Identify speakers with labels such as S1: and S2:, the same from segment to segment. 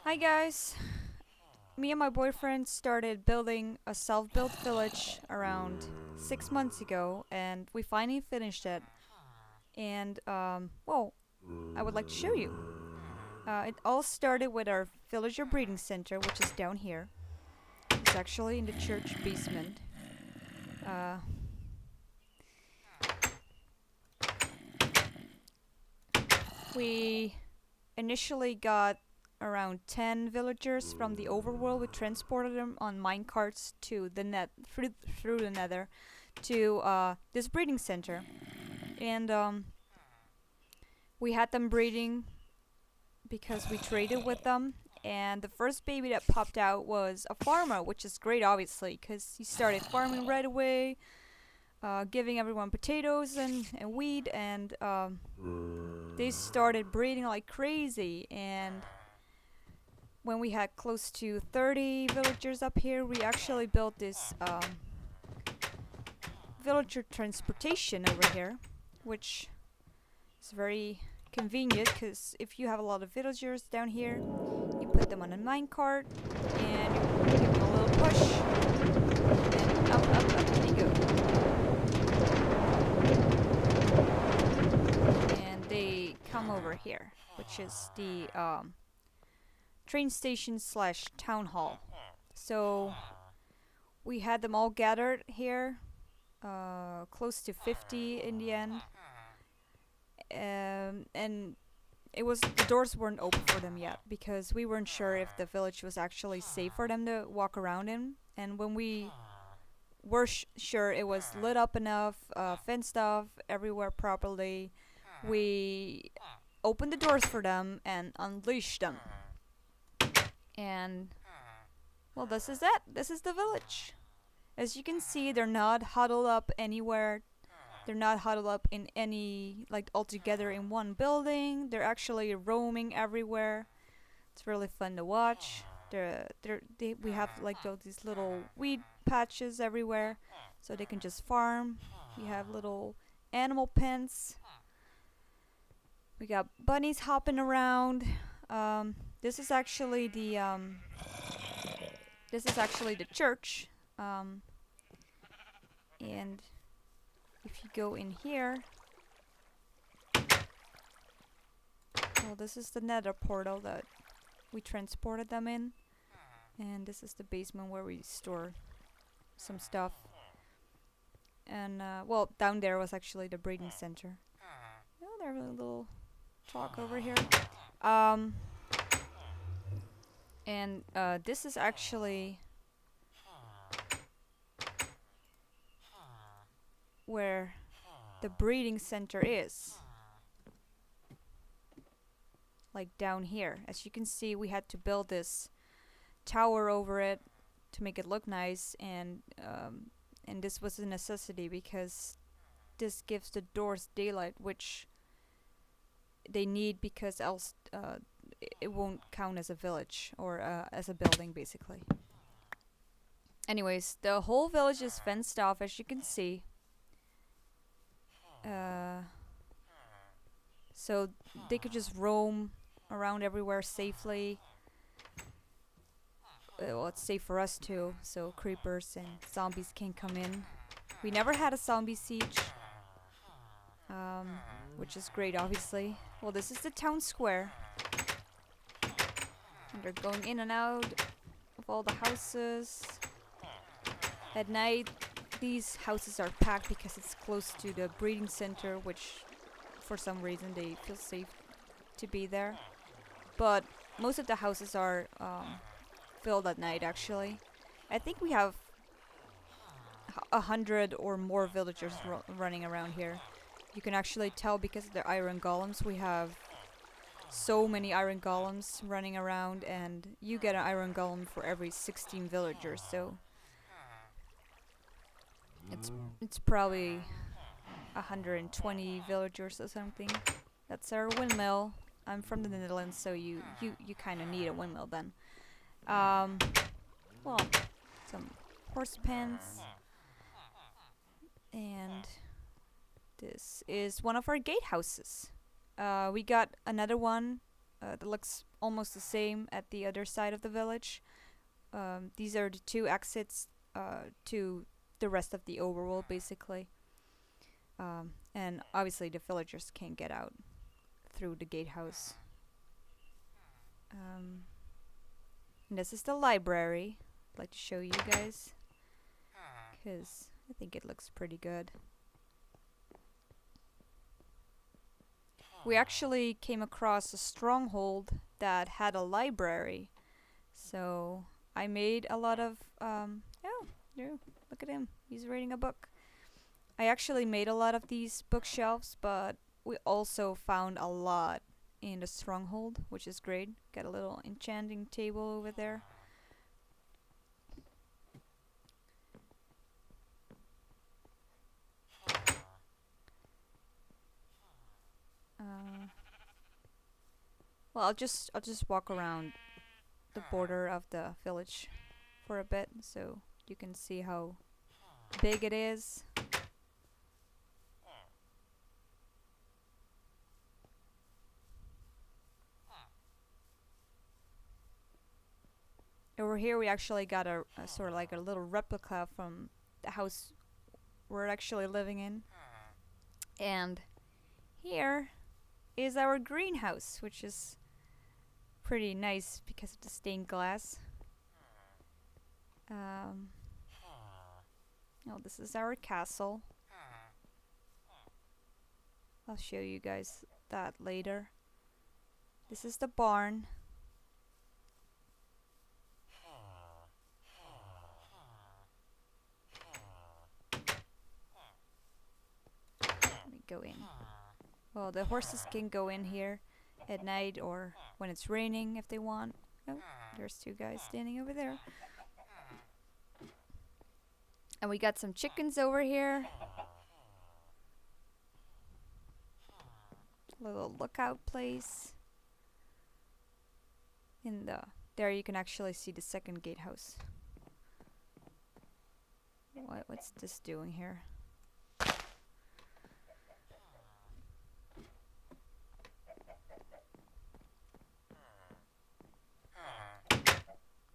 S1: Hi guys! Me and my boyfriend started building a self-built village around 6 months ago, and we finally finished it. And well, I would like to show you. It all started with our villager breeding center, which is down here. It's actually in the church basement. Uh, we initially got around 10 villagers from the overworld. We transported them on minecarts to the net through the nether to this breeding center, and we had them breeding because we traded with them. And the first baby that popped out was a farmer, which is great, obviously, because he started farming right away, giving everyone potatoes and wheat, and they started breeding like crazy. And when we had close to 30 villagers up here, we actually built this villager transportation over here, which is very convenient because if you have a lot of villagers down here, you put them on a minecart and you give them a little push, and up they go. And they come over here, which is the train station slash town hall. So we had them all gathered here, close to 50 in the end. And it was the doors weren't open for them yet because we weren't sure if the village was actually safe for them to walk around in. And when we were sure it was lit up enough, fenced off everywhere properly, we opened the doors for them and unleashed them. And well, this is it. This is the village. As you can see, they're not huddled up anywhere. They're not huddled up in any, like, all together in one building. They're actually roaming everywhere. It's really fun to watch. We have like these little weed patches everywhere, so they can just farm. We have little animal pens. We got bunnies hopping around. This is actually the church. Um, and if you go in here, well, this is the nether portal that we transported them in, and this is the basement where we store some stuff. And well, down there was actually the breeding center. Oh, there's a little talk over here. Um, and this is actually where the breeding center is. Like down here. As you can see, we had to build this tower over it to make it look nice, and this was a necessity because this gives the doors daylight, which they need because else it won't count as a village or as a building, basically. Anyways, the whole village is fenced off, as you can see. Uh, so they could just roam around everywhere safely. Well, it's safe for us too, so creepers and zombies can't come in. We never had a zombie siege, which is great, obviously. Well, this is the town square, and they're going in and out of all the houses. At night, these houses are packed because it's close to the breeding center, which for some reason they feel safe to be there. But most of the houses are filled at night, actually. I think we have 100 or more villagers running around here. You can actually tell because of the iron golems. We have so many iron golems running around, and you get an iron golem for every 16 villagers, so it's probably 120 villagers or something. That's our windmill. I'm from the Netherlands, so you kind of need a windmill then. Um, well, some horse pens, and this is one of our gatehouses. We got another one that looks almost the same at the other side of the village. These are the two exits to the rest of the overworld, basically. And obviously the villagers can't get out through the gatehouse. And this is the library. I'd like to show you guys, because I think it looks pretty good. We actually came across a stronghold that had a library, so I made a lot of oh, look at him, he's reading a book. I actually made a lot of these bookshelves, but we also found a lot in the stronghold, which is great. Got a little enchanting table over there. Well, I'll just walk around the border of the village for a bit so you can see how big it is. Over here we actually got a sort of like a little replica from the house we're actually living in. And here is our greenhouse, which is pretty nice because of the stained glass. Oh, this is our castle. I'll show you guys that later. This is the barn. Let me go in. Well, the horses can go in here at night or when it's raining if they want. Oh, there's two guys standing over there. And we got some chickens over here. Little lookout place. In there you can actually see the second gatehouse. What's this doing here?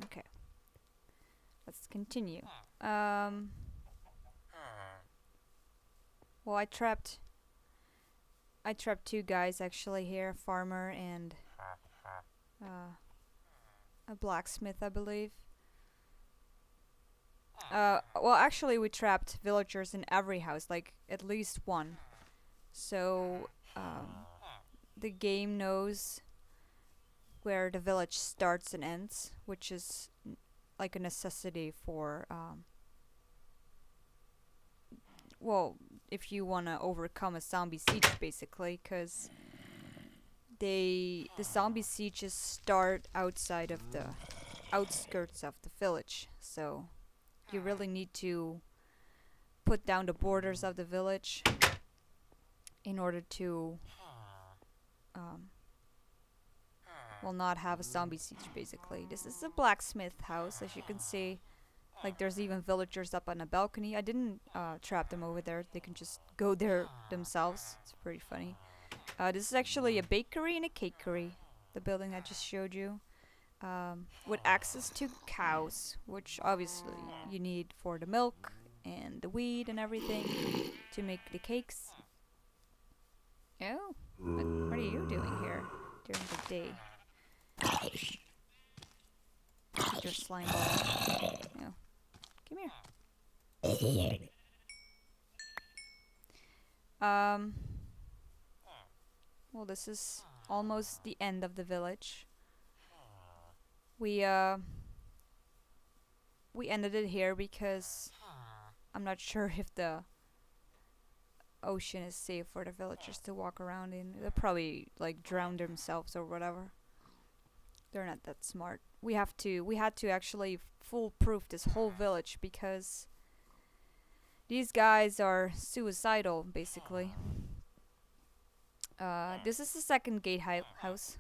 S1: Okay. Let's continue. Well, I trapped two guys actually here, a farmer and a blacksmith, I believe. Well, actually we trapped villagers in every house, like at least one. So the game knows where the village starts and ends, which is like a necessity for well, if you want to overcome a zombie siege, basically, because the zombie sieges start outside of the outskirts of the village, so you really need to put down the borders of the village in order to well, not have a zombie siege, basically. This is a blacksmith house, as you can see. Like, there's even villagers up on a balcony. I didn't trap them over there. They can just go there themselves. It's pretty funny. This is actually a bakery and a cakery, the building I just showed you. With access to cows, which obviously you need for the milk and the wheat and everything to make the cakes. Oh, what are you doing here during the day? Your slime ball. No. Come here. Well, this is almost the end of the village. We ended it here because I'm not sure if the ocean is safe for the villagers to walk around in. They'll probably like drown themselves or whatever. They're not that smart. We had to actually foolproof this whole village because these guys are suicidal, basically. This is the second gatehouse.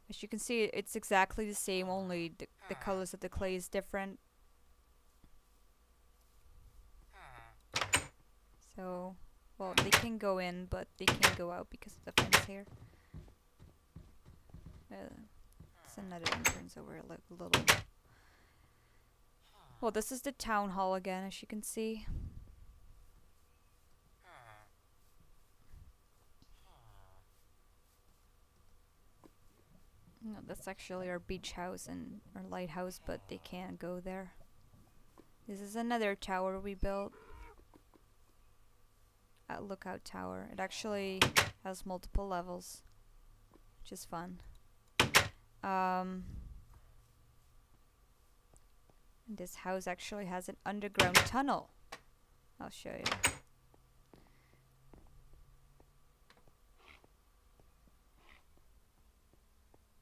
S1: As you can see, it's exactly the same, only the colors of the clay is different. So, well, they can go in, but they can't go out because of the fence here. It's another entrance over, like a little. Well, this is the town hall again, as you can see. No, that's actually our beach house and our lighthouse, but they can't go there. This is another tower we built. A lookout tower. It actually has multiple levels, which is fun. This house actually has an underground tunnel. I'll show you.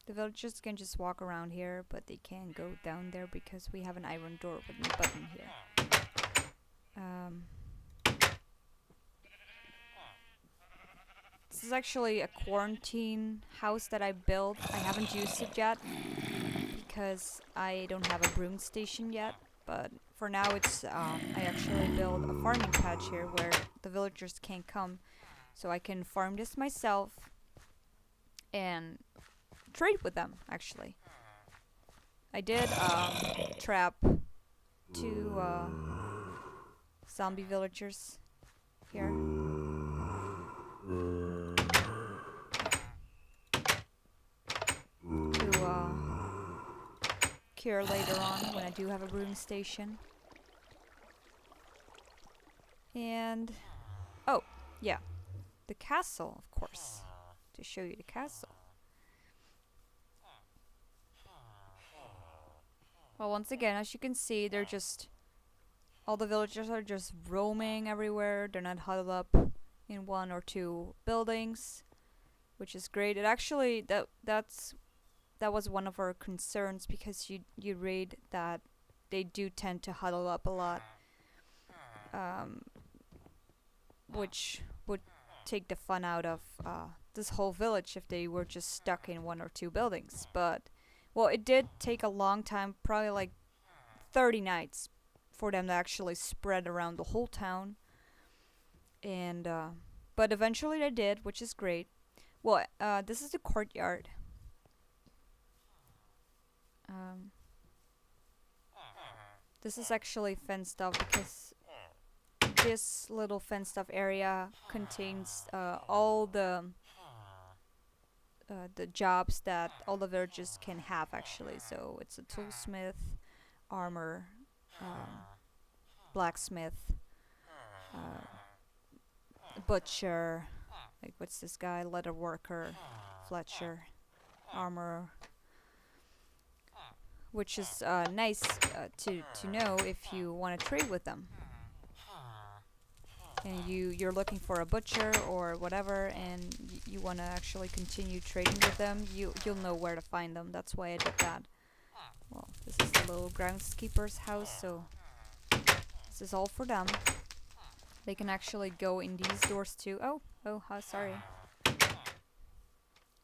S1: The villagers can just walk around here, but they can't go down there because we have an iron door with a button here. This is actually a quarantine house that I built. I haven't used it yet because I don't have a broom station yet. But for now, it's I actually built a farming patch here where the villagers can't come, so I can farm this myself and trade with them. Actually, I did trap 2 zombie villagers here. To cure later on when I do have a broom station. And oh yeah, the castle, of course, to show you the castle. Well, once again, as you can see, they're just all the villagers are just roaming everywhere. They're not huddled up in 1 or 2 buildings, which is great. It actually that was one of our concerns because you read that they do tend to huddle up a lot, which would take the fun out of this whole village if they were just stuck in 1 or 2 buildings. But well, it did take a long time, probably like 30 nights, for them to actually spread around the whole town. And but eventually they did, which is great. Well, this is the courtyard. This is actually fenced off because this little fenced off area contains all the jobs that all the villagers can have actually. So it's a toolsmith, armor, blacksmith, butcher, like what's this guy, leather worker, Fletcher, armor, which is nice to know if you want to trade with them. And you're looking for a butcher or whatever, and you want to actually continue trading with them, you'll know where to find them. That's why I did that. Well, this is the little groundskeeper's house, so this is all for them. They can actually go in these doors too. Sorry.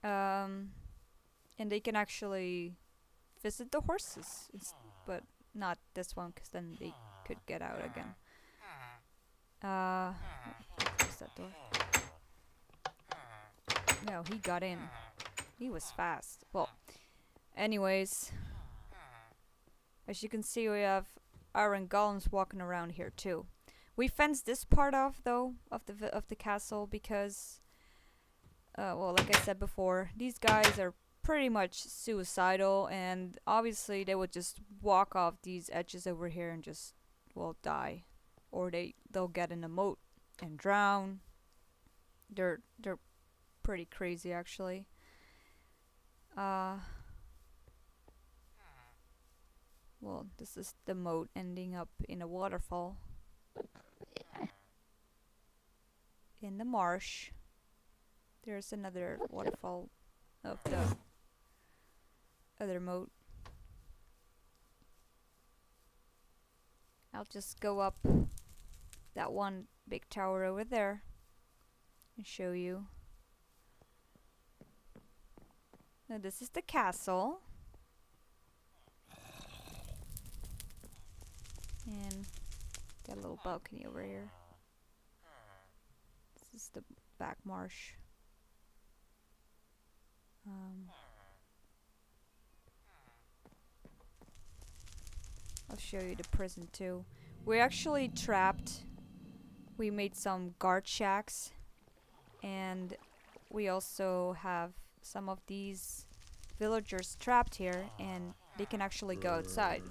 S1: And they can actually visit the horses, but not this one, because then they could get out again. Close that door. No, he got in. He was fast. Well, anyways, as you can see, we have iron golems walking around here too. We fenced this part off though of the castle because, well, like I said before, these guys are pretty much suicidal, and obviously they would just walk off these edges over here and just, well, die, or they'll get in a moat and drown. They're pretty crazy actually. Well, this is the moat ending up in a waterfall in the marsh. There's another waterfall of the other moat. I'll just go up that one big tower over there and show you. Now this is the castle. And got a little balcony over here. This is the back marsh. show you the prison too. We're actually trapped. We made some guard shacks, and we also have some of these villagers trapped here, and they can actually go outside.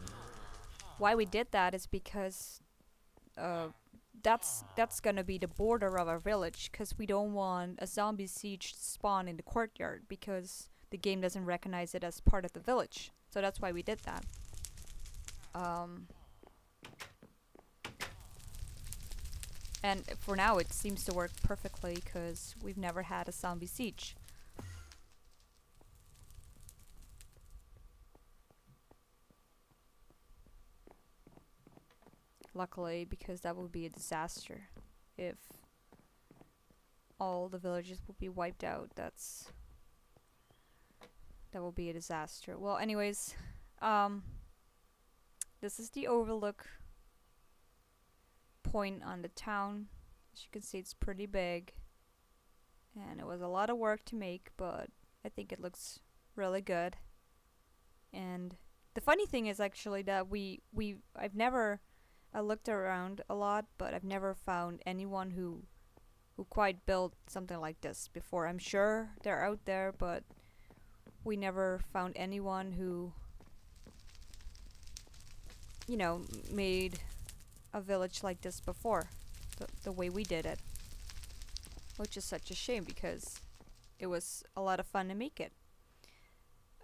S1: Why we did that is because uh, that's gonna be the border of our village, because we don't want a zombie siege to spawn in the courtyard, because the game doesn't recognize it as part of the village. So that's why we did that. Um, and for now it seems to work perfectly because we've never had a zombie siege. Luckily, because that would be a disaster if all the villages would be wiped out. That would be a disaster. Well, anyways, um, this is the overlook point on the town. As you can see, it's pretty big, and it was a lot of work to make, but I think it looks really good. And the funny thing is actually that I've never I looked around a lot, but I've never found anyone who quite built something like this before. I'm sure they're out there, but we never found anyone who, made a village like this before, the way we did it. Which is such a shame because it was a lot of fun to make it.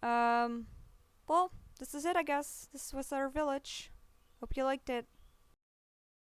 S1: Well, this is it, I guess. This was our village. Hope you liked it.